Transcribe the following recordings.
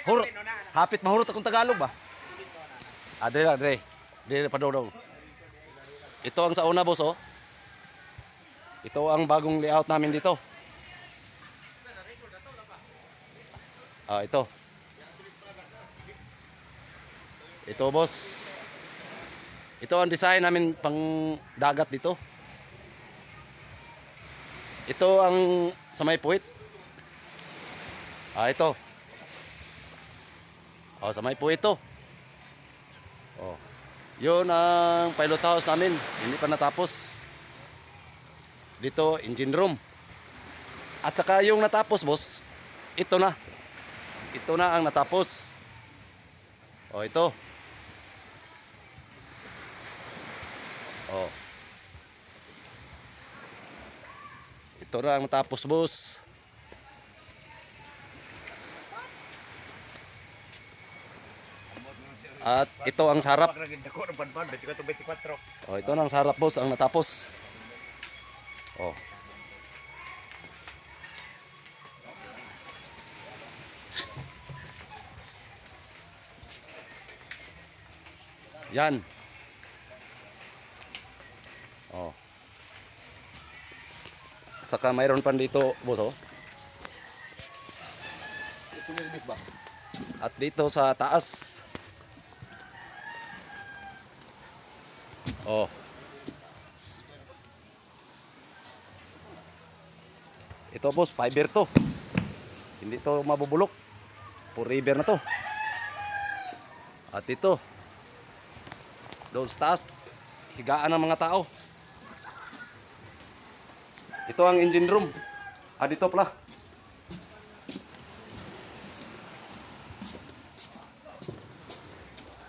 Hurot. Hapit mahurot akong Tagalog ba? Dre na, Dre. Dre pa daw. Ito ang sa una, boss, oh. Ito ang bagong layout namin dito. Ito. Ito, boss. Ito ang design namin pang dagat dito. Ito ang sa may puwit. Ito. Sa may puwit to. Yun ang pilot house namin. Hindi pa natapos. Dito, engine room. At saka yung natapos, boss, ito na. Ito na ang natapos. Ito. Ito na ang natapos, boss. At ito ang sarap. Ito na ang sarap, boss, ang natapos. Yan. Saka mayroon pa dito, boss, At dito sa taas. Ito, boss, fiber to. Hindi to mabubulok. Forever na to. At ito, doon sa taas, higaan ng mga tao. Ito ang engine room. Dito pala.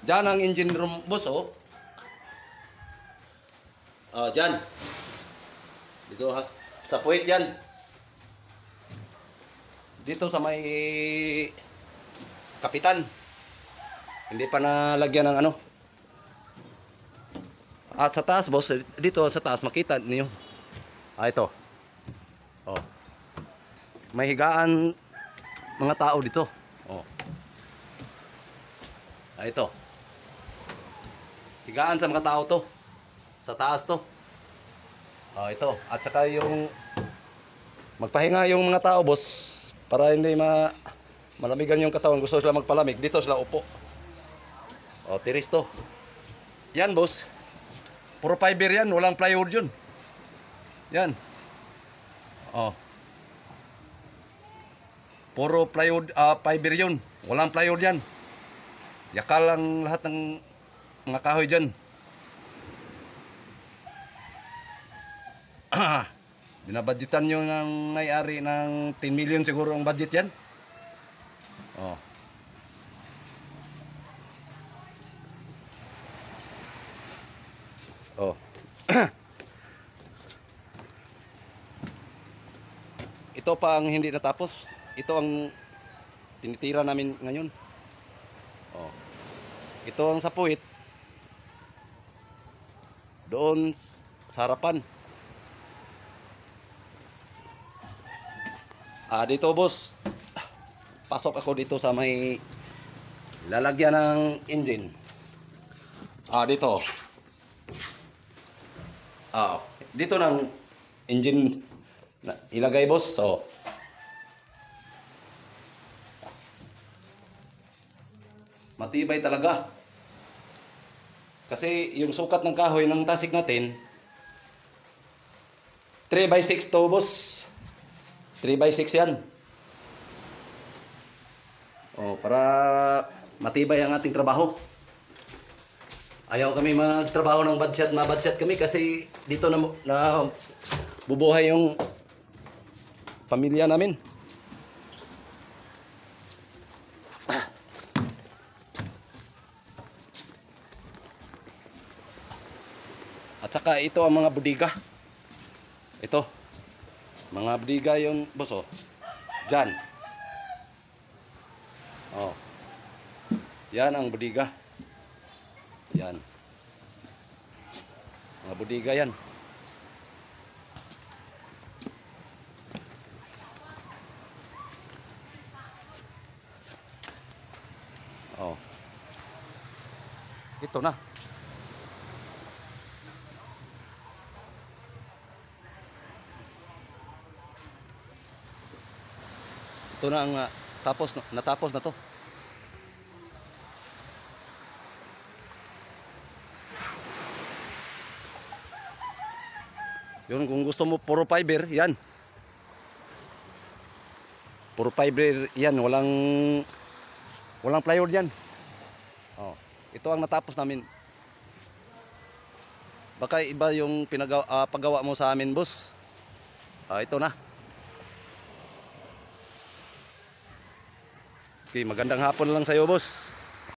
Diyan ang engine room, boss, Diyan. Dito sa puwit yan. Dito sa may kapitan. Hindi pa nalagyan ng ano. At sa taas, boss, dito sa taas makita niyo. Ito. May higaan mga tao dito. Ito. Higaan sa mga tao to. Sa taas to. Ito. At saka yung magpahinga yung mga tao, boss, para hindi malamigan yung katawan. Gusto sila magpalamig. Dito sila upo. Tiris to. Yan, boss. Puro fiber yan. Walang plywood yun. Yan. Puro plywood, fiber yun. Walang plywood yan. Yakal lang lahat ng mga kahoy dyan. Binabudgetan nyo ng may-ari ng 10 million siguro ang budget yan. Ito pa ang hindi natapos. Ito ang tinitira namin ngayon. Ito ang sa puwit. Doon sa harapan. Dito, boss. Pasok ako dito sa may lalagyan ng engine. Dito. Dito ng engine ilagay, boss. Matibay talaga. Kasi yung sukat ng kahoy ng tasik natin 3x6 to, boss. 3x6 yan. Para matibay ang ating trabaho. Ayaw kami magtrabaho ng mabadset kami kasi dito na bubuhay yung pamilya namin. At saka ito ang mga budiga. Ito. Mga budiga yung, boss, Diyan. Yan ang budiga. Yan. Mga budiga yan. Oh. Ito na. Ito na ang natapos na to. Yun, kung gusto mo puro fiber, yan. Puro fiber yan, walang plywood yan. Oh, ito ang natapos namin. Baka iba yung paggawa mo sa amin, boss. Ito na. Okay, magandang hapon lang sa'yo, boss.